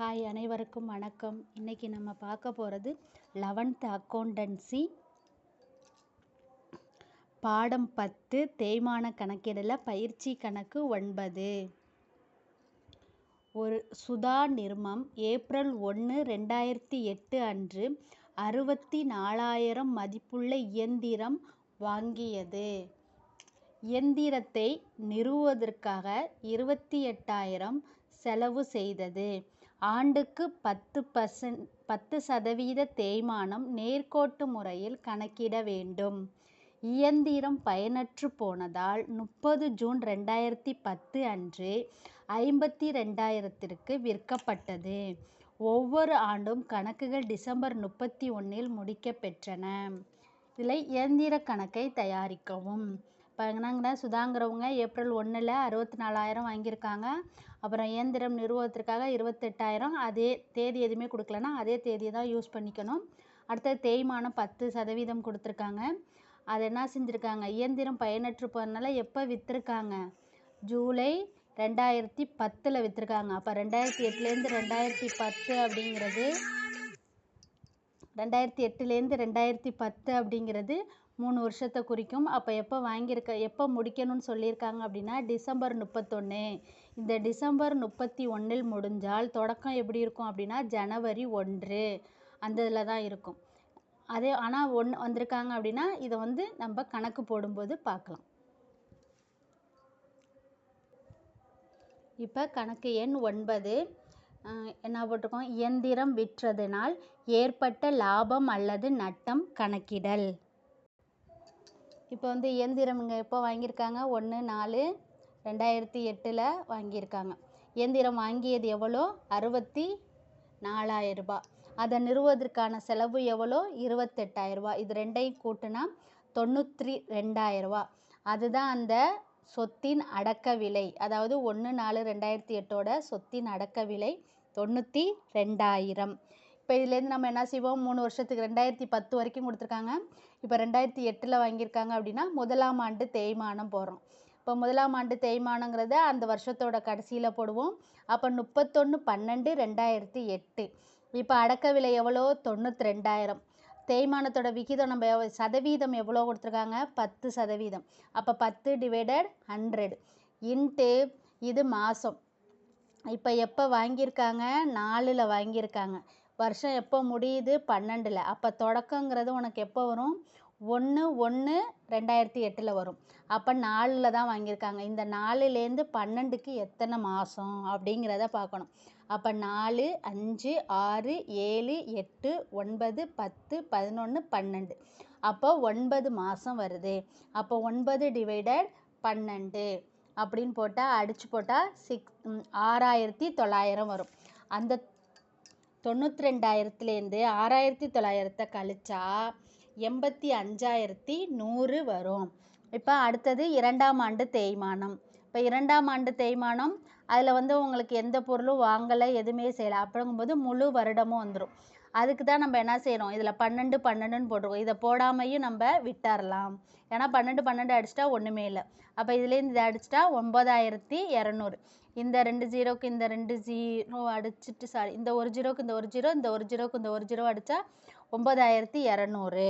Hi, அனைவருக்கும் வணக்கம். இன்றைக்கி நம்ம பார்க்க போகிறது 11th அக்கௌண்டன்சி பாடம் 10 தேய்மான கணக்கிடல பயிற்சி கணக்கு 9. ஒரு சுதா நிர்மம் ஏப்ரல் 1, 2008 அன்று 64,000 மதிப்புள்ள இயந்திரம் வாங்கியது. இயந்திரத்தை நிறுவுவதற்காக 28,000 செலவு செய்தது. ஆண்டுக்கு 10% தேய்மானம் நேர்கோட்டு முறையில் கணக்கிட வேண்டும். இயந்திரம் பயனற்று போனதால் 30 ஜூன் 2010 அன்று 52,000க்கு விற்கப்பட்டது. ஒவ்வொரு ஆண்டும் கணக்குகள் டிசம்பர் 31 முடிக்க பெற்றன. இதில் இயந்திர கணக்கை தயாரிக்கவும். இப்போ என்னங்கன்னா, சுதாங்கிறவங்க ஏப்ரல் 1 64,000 வாங்கியிருக்காங்க. அப்புறம் இயந்திரம் நிறுவனத்திற்காக 28,000. அதே தேதி எதுவுமே கொடுக்கலன்னா அதே தேதியை தான் யூஸ் பண்ணிக்கணும். அடுத்தது தேய்மானம் 10% கொடுத்துருக்காங்க. அது என்ன செஞ்சுருக்காங்க, இயந்திரம் பயனற்று போனதுனால எப்போ விற்றுருக்காங்க, ஜூலை 2010 விற்றுருக்காங்க. அப்போ 2008 2010 அப்படிங்கிறது 2008 அப்படிங்கிறது 3 வருஷத்தை குறிக்கும். அப்போ எப்போ முடிக்கணும்னு சொல்லியிருக்காங்க அப்படின்னா டிசம்பர் 31. இந்த டிசம்பர் 31 முடிஞ்சால் தொடக்கம் எப்படி இருக்கும் அப்படின்னா ஜனவரி 1 அந்த இதில் தான் இருக்கும். அதே ஆனால் 1 வந்திருக்காங்க அப்படின்னா இதை நம்ம கணக்கு போடும்போது பார்க்கலாம். இப்போ கணக்கு எண் 9 என்ன போட்டிருக்கோம், இயந்திரம் விற்றதனால் ஏற்பட்ட லாபம் அல்லது நட்டம் கணக்கிடல். இப்போ இயந்திரம் இங்கே எப்போ வாங்கியிருக்காங்க, 1/4/2008 வாங்கியிருக்காங்க. இயந்திரம் வாங்கியது எவ்வளோ, 64,000 ரூபாய். அதை நிறுவுவதற்கான செலவு எவ்வளோ, 28,000 ரூபாய். இது ரெண்டையும் கூட்டினா 92,000 ரூபாய். அதுதான் அந்த சொத்தின் அடக்க விலை. அதாவது 1/4/2008 சொத்தின் அடக்க விலை 92,000. இப்போ இதுலேருந்து நம்ம என்ன செய்வோம், 3 வருஷத்துக்கு 2010 வரைக்கும் கொடுத்துருக்காங்க. இப்போ 2008 வாங்கியிருக்காங்க அப்படின்னா முதலாம் ஆண்டு தேய்மானம் போடுறோம். இப்போ முதலாம் ஆண்டு தேய்மானங்கிறத அந்த வருஷத்தோட கடைசியில் போடுவோம். அப்போ 31/12/2008. இப்போ அடக்க விலை எவ்வளோ, 92,000. தேய்மானத்தோட விகிதம் நம்ம சதவீதம் எவ்வளோ கொடுத்துருக்காங்க, 10%. அப்போ 10/100 இன்ட்டு இது மாதம். இப்போ எப்போ வாங்கியிருக்காங்க, 4 வாங்கியிருக்காங்க. வருஷம் எப்போ முடியுது, 12. அப்போ தொடக்கங்கிறது உனக்கு எப்போ வரும், 1/1/2008 வரும். அப்போ 4 தான் வாங்கியிருக்காங்க. இந்த 4லேருந்து 12க்கு எத்தனை மாதம் அப்படிங்கிறத பார்க்கணும். அப்போ 4, 5, 6, 7, 8, 9, 10, 11, 12. அப்போ 9 மாதம் வருது. அப்போ 9/12 அப்படின்னு போட்டால் அடித்து போட்டால் 6,900 வரும். அந்த 92,000லேருந்து 6,900 கழிச்சா 85,100 வரும். இப்போ அடுத்தது 2ஆம் ஆண்டு தேய்மானம். இப்போ 2ஆம் ஆண்டு தேய்மானம் அதில் உங்களுக்கு எந்த பொருளும் வாங்கலை, எதுவுமே செய்யலை. அப்படிங்கும்போது முழு வருடமும் வந்துடும். அதுக்கு தான் நம்ம என்ன செய்கிறோம், இதில் 12/12ன்னு போட்டிருக்கோம். இதை போடாமையும் நம்ம விட்டுறலாம். ஏன்னா 12/12 அடிச்சிட்டா ஒன்றுமே இல்லை. அப்போ இதுலேருந்து இதை அடிச்சிட்டா 9,200. இந்த 2 0க்கு இந்த 2 0 அடிச்சுட்டு இந்த ஒரு 0க்கு இந்த ஒரு 0, இந்த ஒரு 0க்கு இந்த ஒரு 0 அடித்தா 9,200.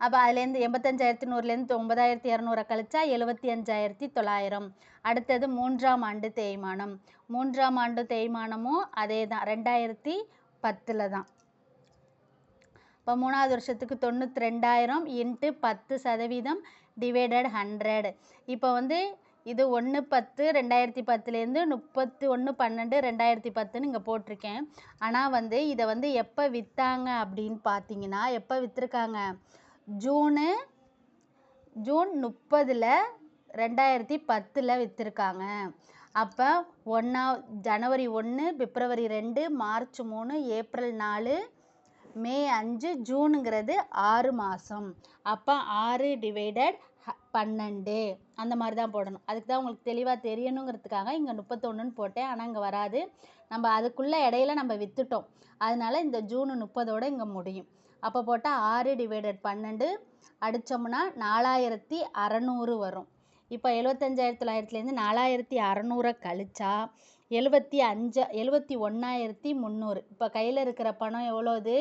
அப்போ அதுலேருந்து 85,100லேருந்து 9,200 கழிச்சா 75,900. அடுத்தது 3ஆம் ஆண்டு தேய்மானம். 3ஆம் ஆண்டு தேய்மானமும் அதே தான், 2010 தான். இப்போ 3ஆவது வருஷத்துக்கு 92,000 இன்ட்டு 10% டிவைடட் 100. இப்போ இது 1/10/2010லேருந்து 31/12/2010ன்னு இங்கே போட்டிருக்கேன். ஆனால் இதை எப்போ விற்றாங்க அப்படின்னு பார்த்தீங்கன்னா, எப்போ விற்றுருக்காங்க, ஜூன் 30 2010 விற்றுருக்காங்க. அப்போ ஜனவரி 1, பிப்ரவரி 2, மார்ச் 3, ஏப்ரல் 4, மே 5, ஜூனுங்கிறது 6 மாதம். அப்போ 6/12 அந்த மாதிரி தான் போடணும். அதுக்கு தான் உங்களுக்கு தெளிவாக தெரியணுங்கிறதுக்காக இங்கே 31ன்னு போட்டேன். ஆனால் இங்கே வராது. நம்ம அதுக்குள்ளே இடையில நம்ம விற்றுட்டோம். அதனால இந்த ஜூன் 30 இங்கே முடியும். அப்போ போட்டால் 6/12 அடித்தோம்னா 4,600 வரும். இப்போ 75,900லேருந்து 4,600 கழிச்சா 71,300. இப்போ கையில் இருக்கிற பணம் எவ்வளோது,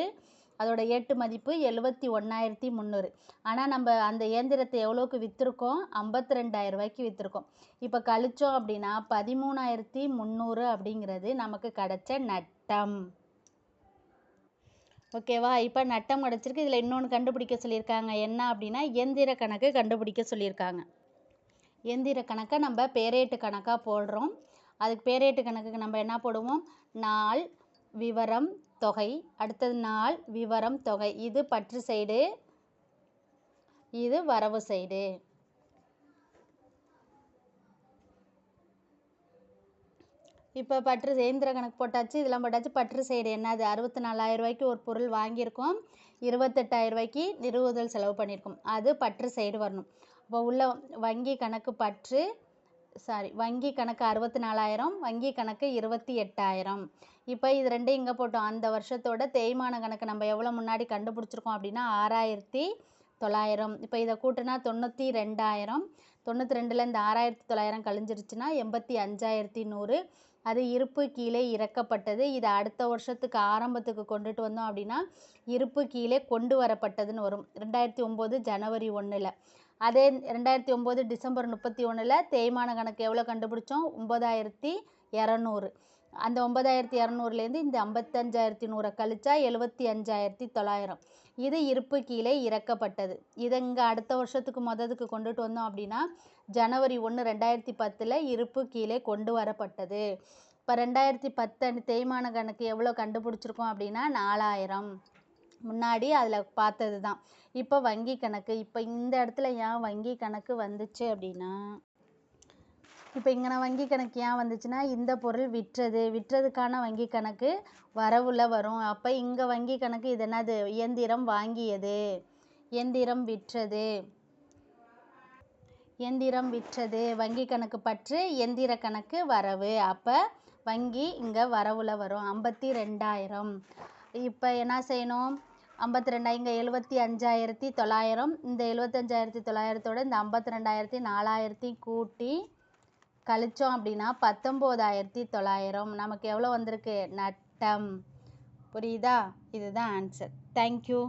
அதோட ஏட்டு மதிப்பு 71,300. ஆனால் நம்ம அந்த இயந்திரத்தை எவ்வளோக்கு விற்றுருக்கோம், 52,000 ரூபாய்க்கு விற்றுருக்கோம். இப்போ கழிச்சோம் அப்படின்னா 13,300 அப்படிங்கிறது நமக்கு கிடைச்ச நட்டம். ஓகேவா? இப்போ நட்டம் கிடச்சிருக்கு. இதில் இன்னொன்று கண்டுபிடிக்க சொல்லியிருக்காங்க. என்ன அப்படின்னா இயந்திர கணக்கு கண்டுபிடிக்க சொல்லியிருக்காங்க. இயந்திர கணக்கை நம்ம பேரேட்டு கணக்காக போடுறோம். அதுக்கு பேரேட்டு கணக்குக்கு நம்ம என்ன போடுவோம், நாள் விவரம் தொகை, அடுத்தது நாள் விவரம் தொகை. இது பற்று சைடு, இது வரவு சைடு. இப்போ பற்று இயந்திர கணக்கு போட்டாச்சு, இதெல்லாம் போட்டாச்சு. பற்று சைடு என்னது, 64,000 ரூபாய்க்கு ஒரு பொருள் வாங்கியிருக்கோம், 28,000 ரூபாய்க்கு நிறுவுதல் செலவு பண்ணியிருக்கோம். அது பற்று சைடு வரணும். இப்போ உள்ள வங்கி கணக்கு பற்று வங்கி கணக்கு 64,000, வங்கி கணக்கு 28,000. இப்போ இது ரெண்டையும் இங்கே போட்டோம். அந்த வருஷத்தோட தேய்மான கணக்கு நம்ம எவ்வளோ முன்னாடி கண்டுபிடிச்சிருக்கோம் அப்படின்னா 6,900. இப்போ இதை கூட்டினா 92,000. 92ல் இந்த 6,900 கழிஞ்சிருச்சுன்னா 85,100. அது இருப்பு கீழே இறக்கப்பட்டது. இதை அடுத்த வருஷத்துக்கு ஆரம்பத்துக்கு கொண்டுட்டு வந்தோம் அப்படின்னா இருப்பு கீழே கொண்டு வரப்பட்டதுன்னு வரும். 2009 ஜனவரி 1ல். அதே 2009 டிசம்பர் 31ல் தேய்மான கணக்கு எவ்வளோ கண்டுபிடிச்சோம், 9,200. அந்த 9,200லேருந்து இந்த 55,100 கழிச்சா 75,900. இது இருப்பு கீழே இறக்கப்பட்டது. இதை இங்கே அடுத்த வருஷத்துக்கு மொதலுக்கு கொண்டுட்டு வந்தோம் அப்படின்னா ஜனவரி 1, 2010ல் இருப்பு கீழே கொண்டு வரப்பட்டது. இப்போ 2010 தேய்மான கணக்கு எவ்வளோ கண்டுபிடிச்சிருக்கோம் அப்படின்னா 4,000. முன்னாடி அதில் பார்த்தது தான். இப்போ வங்கி கணக்கு. இப்போ இந்த இடத்துல ஏன் வங்கி கணக்கு வந்துச்சு அப்படின்னா, இப்போ இங்கே வங்கி கணக்கு ஏன் வந்துச்சுன்னா இந்த பொருள் விற்றதுக்கான வங்கி கணக்கு வரவுல வரும். அப்போ இங்கே வங்கி கணக்கு இது என்னது, இயந்திரம் வாங்கியது, இயந்திரம் விற்றது, வங்கி கணக்கு பற்று, இயந்திர கணக்கு வரவு. அப்போ வங்கி இங்கே வரவுல வரும் 52,000. இப்போ என்ன செய்யணும், 52 இங்கே 75,900. இந்த 75,900 இந்த 52,400 கூட்டி கழிச்சோம் அப்படின்னா 19,900. நமக்கு எவ்வளோ வந்திருக்கு, நட்டம். புரியுதா? இதுதான் ஆன்சர். தேங்க்யூ.